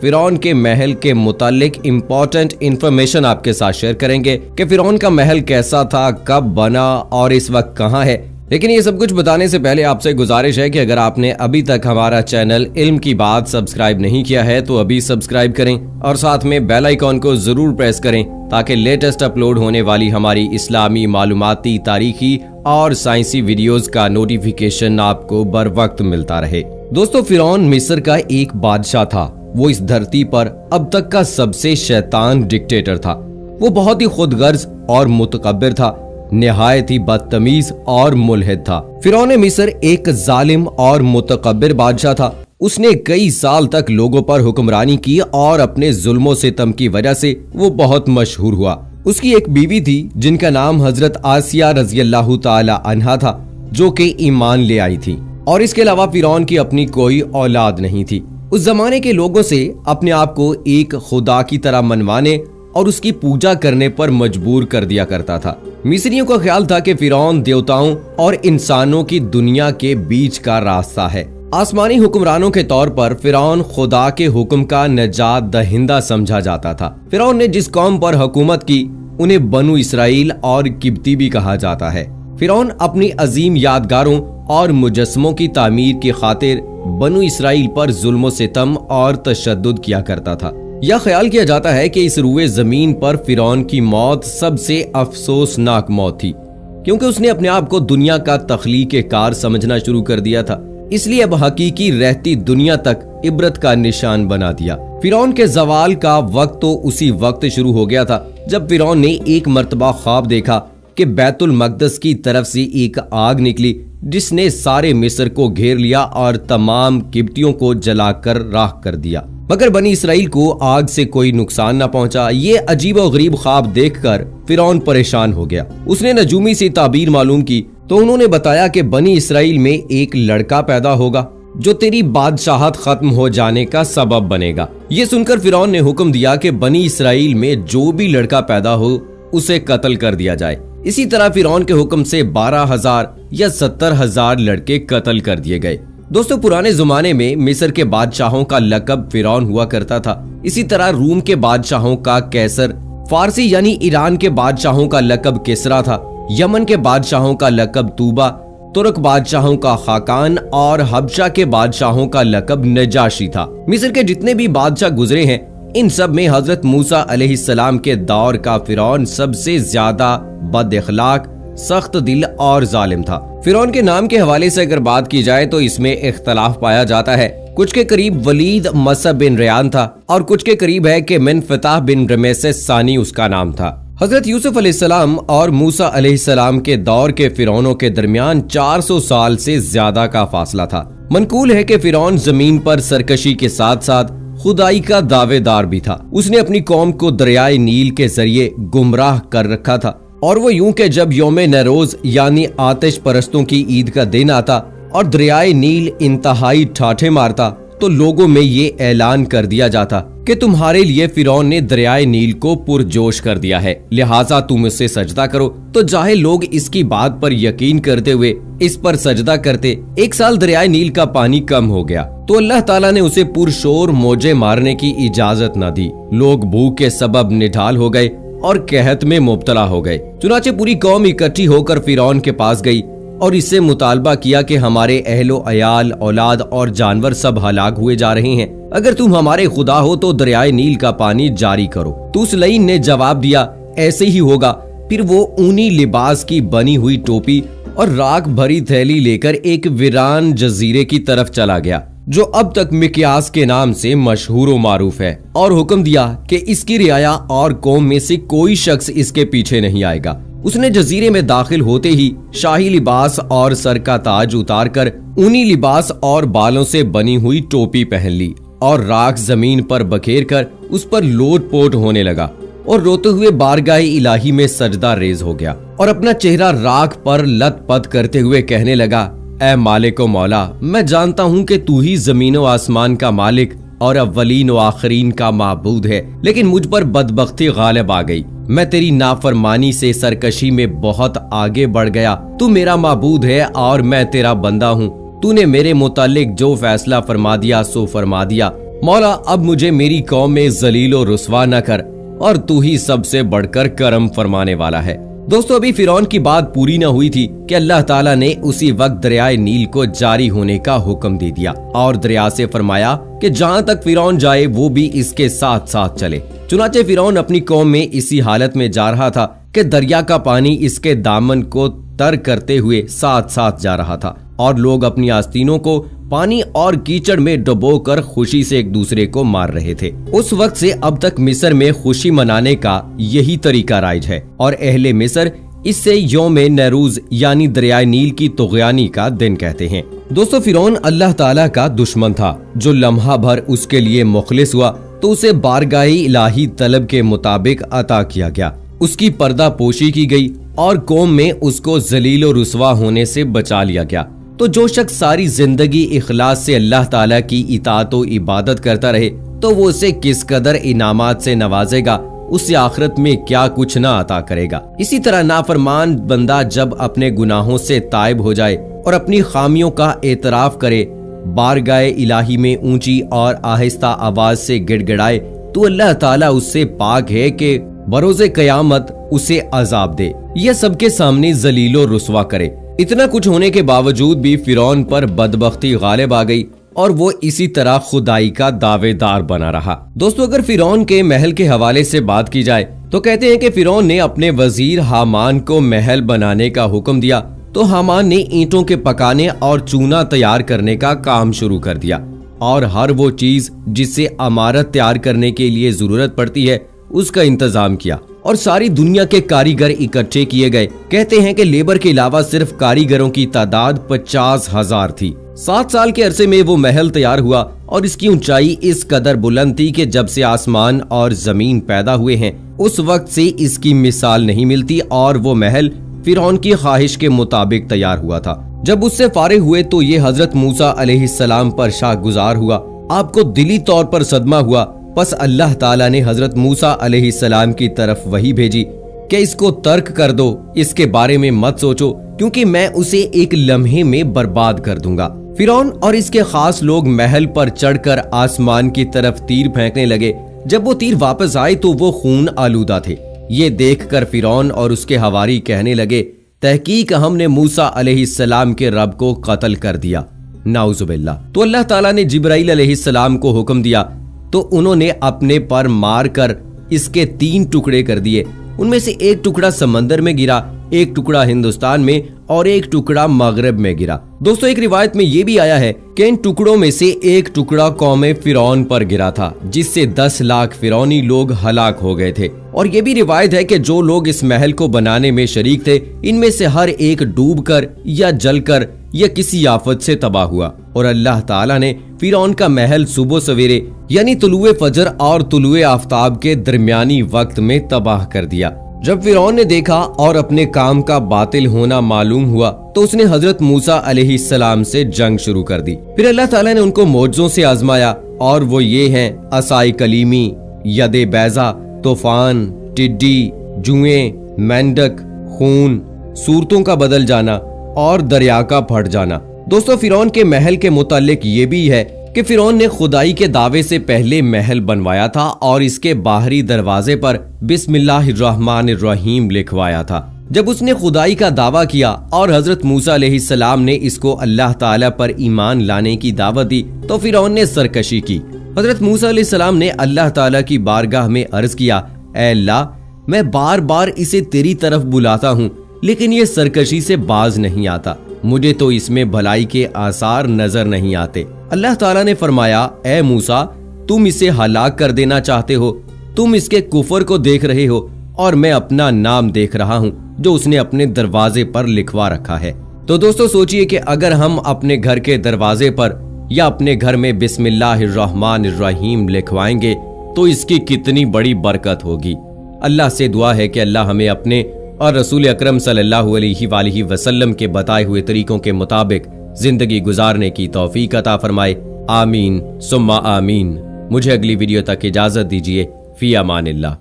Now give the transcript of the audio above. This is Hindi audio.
फिरौन के महल के मुतालिक इम्पोर्टेंट इंफॉर्मेशन आपके साथ शेयर करेंगे कि फिरौन का महल कैसा था, कब बना और इस वक्त कहाँ है। लेकिन ये सब कुछ बताने से पहले आपसे गुजारिश है कि अगर आपने अभी तक हमारा चैनल इल्म की बात सब्सक्राइब नहीं किया है तो अभी सब्सक्राइब करें और साथ में बेल आइकॉन को जरूर प्रेस करें ताकि लेटेस्ट अपलोड होने वाली हमारी इस्लामी मालूमाती, तारीखी और साइंसी वीडियोस का नोटिफिकेशन आपको बर वक्त मिलता रहे। दोस्तों, फिरौन मिस्र का एक बादशाह था। वो इस धरती पर अब तक का सबसे शैतान डिक्टेटर था। वो बहुत ही खुदगर्ज और मुतकब्बिर था, निहायत ही बदतमीज और मुल्हिद था। फिरौन मिस्र एक जालिम और मुतकब्बिर बादशाह था। उसने कई साल तक लोगों पर हुक्मरानी की और अपने जुल्मों सितम की वजह से वो बहुत मशहूर हुआ। उसकी एक बीवी थी जिनका नाम हजरत आसिया रज़ियल्लाहु ताला अन्हा था, जो कि ईमान ले आई थी। और इसके अलावा फिरौन की अपनी कोई औलाद नहीं थी। उस जमाने के लोगों से अपने आप को एक खुदा की तरह मनवाने और उसकी पूजा करने पर मजबूर कर दिया करता था। मिस्रियों का ख्याल था कि फिरौन देवताओं और इंसानों की दुनिया के बीच का रास्ता है। आसमानी हुक्मरानों के तौर पर फिरौन खुदा के हुक्म का नजात दहिंदा समझा जाता था। फिरौन ने जिस कौम पर हुकूमत की उन्हें बनु इसराइल और किब्ती भी कहा जाता है। फिरौन अपनी अजीम यादगारों और मुजस्समों की तामीर की खातिर बनु इसराइल पर जुल्म सितम और तशद्दुद किया करता था। यह ख्याल किया जाता है कि इस रुए जमीन पर फिरौन की मौत सबसे अफसोसनाक मौत थी, क्योंकि उसने अपने आप को दुनिया का तख्लीक कार समझना शुरू कर दिया था। इसलिए अब हकीकी रहती दुनिया तक इबरत का निशान बना दिया। फिरौन के जवाल का वक्त तो उसी वक्त शुरू हो गया था जब फिरौन ने एक मर्तबा ख्वाब देखा कि बैतुल मकदस की तरफ से एक आग निकली जिसने सारे मिस्र को घेर लिया और तमाम किब्तियों को जलाकर राख कर दिया, मगर बनी इसराइल को आग से कोई नुकसान न पहुंचा। ये अजीब और गरीब ख्वाब देखकर फिरौन परेशान हो गया। उसने नजूमी से ताबीर मालूम की तो उन्होंने बताया कि बनी इसराइल में एक लड़का पैदा होगा जो तेरी बादशाहत खत्म हो जाने का सबब बनेगा। ये सुनकर फिरौन ने हुक्म दिया कि बनी इसराइल में जो भी लड़का पैदा हो उसे कत्ल कर दिया जाए। इसी तरह फिरौन के हुक्म से 12,000 या 70,000 लड़के कत्ल कर दिए गए। दोस्तों, पुराने जमाने में मिस्र के बादशाहों का लकब फिरौन हुआ करता था। इसी तरह रूम के बादशाहों का कैसर, फारसी यानी ईरान के बादशाहों का लकब किसरा था, यमन के बादशाहों का लकब तूबा, तुर्क बादशाहों का खाकान और हबशा के बादशाहों का लकब नजाशी था। मिस्र के जितने भी बादशाह गुजरे हैं इन सब में हजरत मूसा अलैहिस्सलाम के दौर का फिरौन सबसे ज्यादा बद इखलाक, सख्त दिल और जालिम था। फिरौन के नाम के हवाले से अगर बात की जाए तो इसमें इख्तलाफ पाया जाता है। कुछ के करीब वलीद मसअब बिन रियान था और कुछ के करीब है कि मिनफताह बिन रमेसेस सानी उसका नाम था। हजरत यूसुफ अलैहिस्सलाम और मूसा अलैहिस्सलाम के दौर के फिरौनों के दरमियान 400 साल से ज्यादा का फासला था। मनकूल है कि फिरौन जमीन पर सरकशी के साथ साथ खुदाई का दावेदार भी था। उसने अपनी कौम को दरियाए नील के जरिए गुमराह कर रखा था और वो यूं के जब यौमे नरोज यानी आतिश परस्तों की ईद का दिन आता और दरियाए नील इंतहाई ठाठे मारता तो लोगों में ये ऐलान कर दिया जाता कि तुम्हारे लिए फिरौन ने दरियाए नील को पुरजोश कर दिया है, लिहाजा तुम इससे सजदा करो। तो चाहे लोग इसकी बात पर यकीन करते हुए इस पर सजदा करते। एक साल दरियाए नील का पानी कम हो गया तो अल्लाह ताला ने उसे पुरशोर मौजे मारने की इजाजत न दी। लोग भूख के सबब निढाल हो गए और कहत में मुब्तला हो गए। चुनाचे पूरी कौम इकट्ठी होकर फिरौन के पास गई और इससे मुतालबा किया कि हमारे अहलो अयाल, औलाद और जानवर सब हलाक हुए जा रहे हैं। अगर तुम हमारे खुदा हो तो दरियाए नील का पानी जारी करो। तो उस लईन ने जवाब दिया, ऐसे ही होगा। फिर वो ऊनी लिबास की बनी हुई टोपी और राख भरी थैली लेकर एक वीरान जजीरे की तरफ चला गया जो अब तक मिक्यास के नाम से मशहूर व मारूफ है, और हुक्म दिया कि इसकी रियाया और कौम में से कोई शख्स इसके पीछे नहीं आएगा। उसने जजीरे में दाखिल होते ही शाही लिबास और सर का ताज उतार कर ऊनी लिबास और बालों से बनी हुई टोपी पहन ली और राख जमीन पर बखेर कर उस पर लोट पोट होने लगा और रोते हुए बारगाह इलाही में सजदा रेज हो गया और अपना चेहरा राख पर लत-पत करते हुए कहने लगा, ऐ मालिक व मौला, मैं जानता हूँ कि तू ही जमीन व आसमान का मालिक और अव्वलीन व आखिरीन का माबूद है, लेकिन मुझ पर बदबख्ती गालिब आ गई। मैं तेरी नाफरमानी से सरकशी में बहुत आगे बढ़ गया। तू मेरा माबूद है और मैं तेरा बंदा हूँ। तूने मेरे मुतालिक जो फैसला फरमा दिया सो फरमा दिया। मौला अब मुझे मेरी कौम में जलीलो रुस्वा न कर, और तू ही सबसे बढ़कर करम फरमाने वाला है। दोस्तों, अभी फिरौन की बात पूरी न हुई थी कि अल्लाह ताला ने उसी वक्त दरियाए नील को जारी होने का हुक्म दे दिया और दरिया से फरमाया कि जहाँ तक फिरौन जाए वो भी इसके साथ साथ चले। चुनाचे फिरौन अपनी कौम में इसी हालत में जा रहा था कि दरिया का पानी इसके दामन को तर करते हुए साथ साथ जा रहा था और लोग अपनी आस्तीनों को पानी और कीचड़ में डुबोकर खुशी से एक दूसरे को मार रहे थे। उस वक्त से अब तक मिस्र में खुशी मनाने का यही तरीका राइज है और अहले मिस्र इससे यौम नरूज यानी दरियाए नील की तुग़यानी का दिन कहते हैं। दोस्तों, फिरौन अल्लाह ताला का दुश्मन था। जो लम्हा भर उसके लिए मुखलिस हुआ तो उसे बारगाही इलाही तलब के मुताबिक अता किया गया, उसकी पर्दा पोशी की गई और कौम में उसको जलील और रुस्वा होने से बचा लिया गया। तो जो शख्स सारी जिंदगी इखलास से अल्लाह ताला की इताअत और इबादत करता रहे तो वो उसे किस कदर इनामात से नवाजेगा, उससे आखिरत में क्या कुछ ना अता करेगा। इसी तरह नाफरमान बंदा जब अपने गुनाहों से ताइब हो जाए और अपनी खामियों का एतराफ करे, बारगाए इलाही में ऊंची और आहिस्ता आवाज से गिड़गिड़ाए, तो अल्लाह ताला उससे पाक है कि बरोज़े क़यामत उसे अजाब दे, यह सबके सामने जलीलो रुस्वा करे। इतना कुछ होने के बावजूद भी फिरौन पर बदबख्ती गालिब आ गई और वो इसी तरह खुदाई का दावेदार बना रहा। दोस्तों, अगर फिरौन के महल के हवाले से बात की जाए तो कहते हैं कि फिरौन ने अपने वजीर हामान को महल बनाने का हुक्म दिया तो हामान ने ईंटों के पकाने और चूना तैयार करने का काम शुरू कर दिया और हर वो चीज जिससे इमारत तैयार करने के लिए जरूरत पड़ती है उसका इंतजाम किया और सारी दुनिया के कारीगर इकट्ठे किए गए। कहते हैं कि लेबर के अलावा सिर्फ कारीगरों की तादाद 50,000 थी। 7 साल के अरसे में वो महल तैयार हुआ और इसकी ऊंचाई इस कदर बुलंद थी कि जब से आसमान और जमीन पैदा हुए हैं उस वक्त से इसकी मिसाल नहीं मिलती और वो महल फिरौन की ख्वाहिश के मुताबिक तैयार हुआ था। जब उससे फारिग हुए तो ये हजरत मूसा अलैहिस्सलाम पर शाहगुजार हुआ। आपको दिली तौर पर सदमा हुआ। बस अल्लाह ताला ने हजरत मूसा अलैहिस्सलाम की तरफ वही भेजी कि इसको तर्क कर दो, इसके बारे में मत सोचो क्योंकि मैं उसे एक लम्हे में बर्बाद कर दूंगा। फिरौन और इसके खास लोग महल पर चढ़कर आसमान की तरफ तीर फेंकने लगे। जब वो तीर वापस आए तो वो खून आलूदा थे। ये देखकर फिरौन और उसके हवारी कहने लगे, तहकीक हमने मूसा अलैहिस्सलाम के रब को कत्ल कर दिया, नाउजुबिल्लाह। तो अल्लाह ताला ने जिब्राइल अलैहिस्सलाम को हुक्म दिया तो उन्होंने अपने पर मार कर इसके 3 टुकड़े कर दिए। उनमें से एक टुकड़ा समंदर में गिरा, एक टुकड़ा हिंदुस्तान में और एक टुकड़ा मगरब में गिरा। दोस्तों, एक रिवायत में ये भी आया है कि इन टुकड़ों में से एक टुकड़ा कौम फिरौन पर गिरा था जिससे 10 लाख फिरौनी लोग हलाक हो गए थे। और ये भी रिवायत है कि जो लोग इस महल को बनाने में शरीक थे इनमें से हर एक डूबकर या जलकर या किसी आफत से तबाह हुआ और अल्लाह ताला ने फिरौन का महल सुबह सवेरे यानी तुलुए फजर और तुलुए आफ्ताब के दरमियानी वक्त में तबाह कर दिया। जब फिरौन ने देखा और अपने काम का बातिल होना मालूम हुआ तो उसने हजरत मूसा अलैहिस्सलाम से जंग शुरू कर दी। फिर अल्लाह ताला ने उनको मौजों से आजमाया और वो ये हैं असाई कलीमी, यदे बैजा, तूफान, टिड्डी, जुएं, मेंढक, खून, सूरतों का बदल जाना और दरिया का फट जाना। दोस्तों, फिरौन के महल के मुतालिक ये भी है कि फिरौन ने खुदाई के दावे से पहले महल बनवाया था और इसके बाहरी दरवाजे पर बिस्मिल्लाहिर्रहमानिर्रहीम लिखवाया था। जब उसने खुदाई का दावा किया और हजरत मूसा अलैहिस्सलाम ने इसको अल्लाह ताला पर ईमान लाने की दावत दी तो फिरौन ने सरकशी की। हजरत मूसा अलैहिस्सलाम ने अल्लाह ताला की बारगाह में अर्ज किया, ऐ अल्लाह, मैं बार बार इसे तेरी तरफ बुलाता हूँ लेकिन ये सरकशी से बाज नहीं आता, मुझे तो इसमें भलाई के आसार नजर नहीं आते। अल्लाह ताला ने फरमाया, ए मूसा, तुम इसे हलाक कर देना चाहते हो, तुम इसके कुफर को देख रहे हो और मैं अपना नाम देख रहा हूँ जो उसने अपने दरवाजे पर लिखवा रखा है। तो दोस्तों, सोचिए कि अगर हम अपने घर के दरवाजे पर या अपने घर में बिस्मिल्लाहिर्रहमानिर्रहीम लिखवाएंगे तो इसकी कितनी बड़ी बरकत होगी। अल्लाह से दुआ है कि अल्लाह हमें अपने और रसूल अकरम सल्लल्लाहु अलैहि वसल्लम के बताए हुए तरीकों के मुताबिक जिंदगी गुजारने की तौफीक अता फरमाए। आमीन सुम्मा आमीन। मुझे अगली वीडियो तक इजाजत दीजिए। फी अमानिल्लाह।